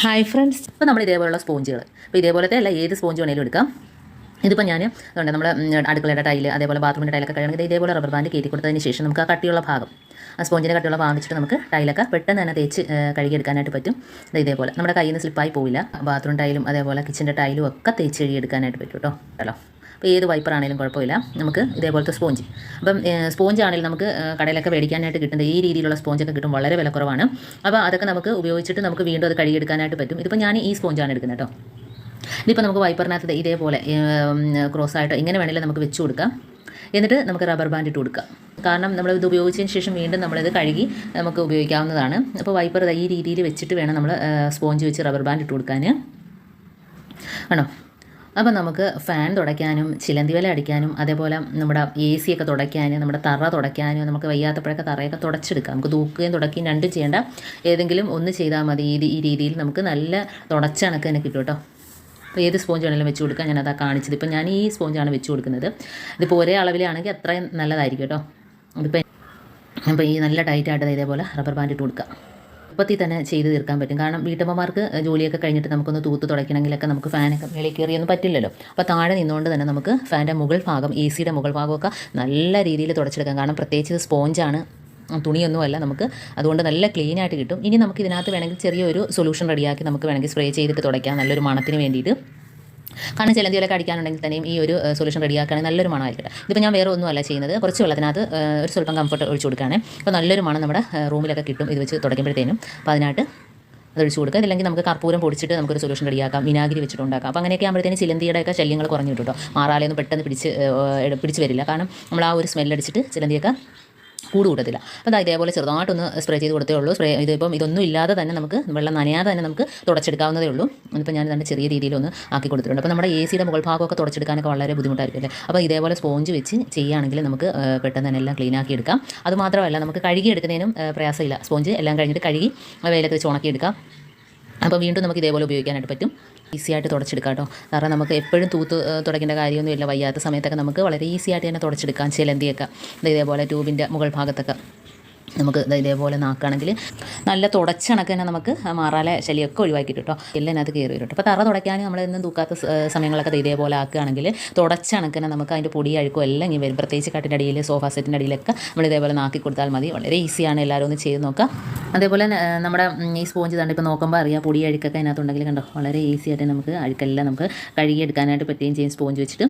Hi friends, ഇപ്പോൾ നമ്മൾ ഇതേപോലുള്ള സ്പോഞ്ചുകൾ, ഇപ്പോൾ ഇതേപോലത്തെ അല്ല ഏത് സ്പോഞ്ച് വേണമെങ്കിലും എടുക്കാം. ഇതിപ്പോൾ ഞാൻ അതുകൊണ്ട് നമ്മുടെ അടുക്കളയുടെ ടൈല് അതേപോലെ ബാത്റൂമിൻ്റെ ടൈലൊക്കെ കഴിയണമെങ്കിൽ ഇതേപോലെ റബ്ബർ ബാൻഡ് കയറ്റി കൊടുത്തതിന് ശേഷം നമുക്ക് ആ കട്ടിയുള്ള ഭാഗം, ആ സ്പോഞ്ചിൻ്റെ കട്ടിയുള്ള ഭാഗം വെച്ചിട്ട് നമുക്ക് ടൈലൊക്കെ പെട്ടെന്ന് തന്നെ തേച്ച് കഴുകിയെടുക്കാനായിട്ട് പറ്റും. ഇതേപോലെ നമ്മുടെ കയ്യിൽ നിന്ന് സ്ലിപ്പായി പോവില്ല. ബാത്റൂം ടൈലും അതേപോലെ കിച്ചൻ്റെ ടൈലും ഒക്കെ തേച്ച് കഴുകിയെടുക്കാനായിട്ട് പറ്റും കേട്ടോ. അപ്പോൾ ഏത് വൈപ്പറാണെങ്കിലും കുഴപ്പമില്ല. നമുക്ക് ഇതേപോലത്തെ സ്പോഞ്ച്, അപ്പം സ്പോഞ്ച് ആണെങ്കിലും നമുക്ക് കടയിലൊക്കെ മേടിക്കാനായിട്ട് കിട്ടുന്നത് ഈ രീതിയിലുള്ള സ്പോഞ്ചൊക്കെ കിട്ടും, വളരെ വിലക്കുറവാണ്. അപ്പോൾ അതൊക്കെ നമുക്ക് ഉപയോഗിച്ചിട്ട് നമുക്ക് വീണ്ടും അത് കഴുകിയെടുക്കാനായിട്ട് പറ്റും. ഇതിപ്പോൾ ഞാൻ ഈ സ്പോഞ്ചാണ് എടുക്കുന്നത് കേട്ടോ. ഇതിപ്പോൾ നമുക്ക് വൈപ്പറിനകത്ത് ഇതേപോലെ ക്രോസായിട്ട് ഇങ്ങനെ വേണമെങ്കിലും നമുക്ക് വെച്ച് കൊടുക്കാം. എന്നിട്ട് നമുക്ക് റബ്ബർ ബാൻഡ് ഇട്ട് കൊടുക്കാം. കാരണം നമ്മൾ ഇത് ഉപയോഗിച്ചതിന് ശേഷം വീണ്ടും നമ്മളിത് കഴുകി നമുക്ക് ഉപയോഗിക്കാവുന്നതാണ്. അപ്പോൾ വൈപ്പർ ഈ രീതിയിൽ വെച്ചിട്ട് വേണം നമ്മൾ സ്പോഞ്ച് വെച്ച് റബ്ബർ ബാൻഡ് ഇട്ട് കൊടുക്കാൻ. ആണോ? അപ്പോൾ നമുക്ക് ഫാൻ തുടയ്ക്കാനും ചിലന്തി വല അടിക്കാനും അതേപോലെ നമ്മുടെ AC ഒക്കെ തുടയ്ക്കാനും നമ്മുടെ തറ തുടയ്ക്കാനും നമുക്ക് വയ്യാത്തപ്പോഴൊക്കെ തറയൊക്കെ തുടച്ചെടുക്കാം. നമുക്ക് തൂക്കുകയും തുടക്കുകയും രണ്ടും ചെയ്യേണ്ട, ഏതെങ്കിലും ഒന്ന് ചെയ്താൽ മതി. ഈ രീതിയിൽ നമുക്ക് നല്ല തുടച്ച കണക്ക് തന്നെ കിട്ടും കേട്ടോ. അപ്പോൾ ഏത് സ്പോഞ്ച് വേണമെങ്കിലും വെച്ച് കൊടുക്കാം. ഞാനതാ കാണിച്ചത്. ഇപ്പോൾ ഞാൻ ഈ സ്പോഞ്ചാണ് വെച്ച് കൊടുക്കുന്നത്. ഇതിപ്പോൾ ഒരേ അളവിലാണെങ്കിൽ അത്രയും നല്ലതായിരിക്കും കേട്ടോ. ഇപ്പോൾ ഈ നല്ല ടൈറ്റായിട്ട് ഇതേപോലെ റബ്ബർ ബാൻഡ് ഇട്ട് കൊടുക്കാം. എളുപ്പത്തിൽ തന്നെ ചെയ്ത് തീർക്കാൻ പറ്റും. കാരണം വീട്ടമ്മമാർക്ക് ജോലിയൊക്കെ കഴിഞ്ഞിട്ട് നമുക്കൊന്ന് തൂത്ത് തുടയ്ക്കണമെങ്കിലൊക്കെ നമുക്ക് ഫാനൊക്കെ വെളിയിൽ കയറിയൊന്നും പറ്റില്ലല്ലോ. അപ്പോൾ താഴെ നിന്നുകൊണ്ട് തന്നെ നമുക്ക് ഫാൻ്റെ മുകൾ ഭാഗം, AC-യുടെ മുകൾ ഭാഗമൊക്കെ നല്ല രീതിയിൽ തുടച്ചെടുക്കാം. കാരണം പ്രത്യേകിച്ച് സ്പോഞ്ചാണ്, തുണിയൊന്നുമല്ല. നമുക്ക് അതുകൊണ്ട് നല്ല ക്ലീനായിട്ട് കിട്ടും. ഇനി നമുക്ക് ഇതിനകത്ത് വേണമെങ്കിൽ ചെറിയൊരു സൊല്യൂഷൻ റെഡിയാക്കി നമുക്ക് വേണമെങ്കിൽ സ്പ്രേ ചെയ്തിട്ട് തുടയ്ക്കാം, നല്ലൊരു മണത്തിന് വേണ്ടിയിട്ട്. കാരണം ചിലന്തിയിലൊക്കെ അടിക്കാനുണ്ടെങ്കിൽ തന്നെയും ഈ ഒരു സൊല്യൂഷൻ റെഡിയാക്കുകയാണെങ്കിൽ നല്ലൊരു മണമായിരിക്കും. ഇതിപ്പോൾ ഞാൻ വേറെ ഒന്നുമല്ല ചെയ്യുന്നത്, കുറച്ച് വെള്ളത്തിനകത്ത് ഒരു സ്വല്പം കംഫർട്ട് ഒഴിച്ച് കൊടുക്കുകയാണ്. അപ്പോൾ നല്ലൊരു മണം നമ്മുടെ റൂമിലൊക്കെ കിട്ടും ഇത് വെച്ച് തുടയ്ക്കുമ്പോഴത്തേനും. അപ്പോൾ അതിനായിട്ട് അതൊഴിച്ച് കൊടുക്കുക. ഇല്ലെങ്കിൽ നമുക്ക് കർപ്പൂരം പൊടിച്ചിട്ട് നമുക്കൊരു സൊല്യൂഷൻ റെഡിയാക്കാം, വിനാഗിരി വെച്ചിട്ട് ഉണ്ടാക്കാം. അപ്പോൾ അങ്ങനെയൊക്കെ ആകുമ്പോഴത്തേനും ചിലന്തിയുടെയൊക്കെ ശല്യങ്ങൾ കുറഞ്ഞു കിട്ടും കേട്ടോ. മാറാലെയൊന്നും പെട്ടെന്ന് പിടിച്ച് വരില്ല. കാരണം നമ്മൾ ആ ഒരു സ്മെല്ലടിച്ചിട്ട് ചിലന്തിയൊക്കെ കൂടത്തില്ല. അപ്പോൾ ഇതേപോലെ ചെറുതായിട്ടൊന്ന് സ്പ്രേ ചെയ്ത് കൊടുത്തേ ഉള്ളൂ. ഇതിപ്പം ഇതൊന്നും ഇല്ലാതെ തന്നെ നമുക്ക് വെള്ളം നനയാതെ തന്നെ നമുക്ക് തുടച്ചെടുക്കാവുന്നതേ ഉള്ളൂ. ഇതിപ്പോൾ ഞാൻ ഇതിൻ്റെ ചെറിയ രീതിയിലൊന്ന് ആക്കി കൊടുത്തിട്ടുണ്ട്. അപ്പോൾ നമ്മുടെ AC-യുടെ മുകൾ ഭാഗമൊക്കെ തുടച്ചെടുക്കാനൊക്കെ വളരെ ബുദ്ധിമുട്ടായിരിക്കും അല്ലേ. അപ്പോൾ ഇതേപോലെ സ്പോഞ്ച് വെച്ച് ചെയ്യുകയാണെങ്കിൽ നമുക്ക് പെട്ടെന്ന് തന്നെ എല്ലാം ക്ലീനാക്കി എടുക്കാം. അതുമാത്രമല്ല നമുക്ക് കഴുകിയെടുക്കുന്നതിനും പ്രയാസമില്ല. സ്പോഞ്ച് എല്ലാം കഴിഞ്ഞിട്ട് കഴുകി വെയിലത്ത് വെച്ച് ഉണക്കിയെടുക്കാം. അപ്പോൾ വീണ്ടും നമുക്ക് ഇതേപോലെ ഉപയോഗിക്കാനായിട്ട് പറ്റും. ഈസിയായിട്ട് തുടച്ചെടുക്കാം കേട്ടോ. കാരണം നമുക്ക് എപ്പോഴും തൂത്ത് തുടയ്ക്കേണ്ട കാര്യമൊന്നുമില്ല. വയ്യാത്ത സമയത്തൊക്കെ നമുക്ക് വളരെ ഈസിയായിട്ട് തന്നെ തുടച്ചെടുക്കാം. ചിലന്തിയൊക്കെ ഇതേപോലെ ട്യൂബിൻ്റെ മുകൾ ഭാഗത്തൊക്കെ നമുക്ക് ഇതേപോലെ നാക്കുകയാണെങ്കിൽ നല്ല തുടച്ചണക്ക് തന്നെ നമുക്ക് മാറാലെ ശല്യമൊക്കെ ഒഴിവാക്കിയിട്ട് കേട്ടോ. എല്ലാം അതിനകത്ത് കയറി വരും കേട്ടോ. അപ്പോൾ തറ തുടയ്ക്കാൻ നമ്മളെന്നും തൂക്കാത്ത സമയങ്ങളൊക്കെ ഇതേപോലെ ആക്കുകയാണെങ്കിൽ തുടച്ചണക്ക് തന്നെ നമുക്ക് അതിൻ്റെ പൊടി അഴുക്കും എല്ലാം ഇങ്ങനെ വരും. പ്രത്യേകിച്ച് കട്ടിൻ്റെ അടിയിൽ, സോഫ സെറ്റിൻ്റെ അടിയിലൊക്കെ നമ്മൾ ഇതേപോലെ നാക്കി കൊടുത്താൽ മതി. വളരെ ഈസിയാണ്, എല്ലാവരും ഒന്ന് ചെയ്ത് നോക്കാം. അതേപോലെ നമ്മുടെ ഈ സ്പോഞ്ച് തന്നെ ഇപ്പോൾ നോക്കുമ്പോൾ അറിയാം, പൊടി അഴുക്കൊക്കെ അതിനകത്തുണ്ടെങ്കിൽ കണ്ടോ, വളരെ ഈസി ആയിട്ട് നമുക്ക് അഴുക്കെല്ലാം നമുക്ക് കഴുകിയെടുക്കാനായിട്ട് പറ്റുകയും ചെയ്യും സ്പോഞ്ച് വെച്ചിട്ട്.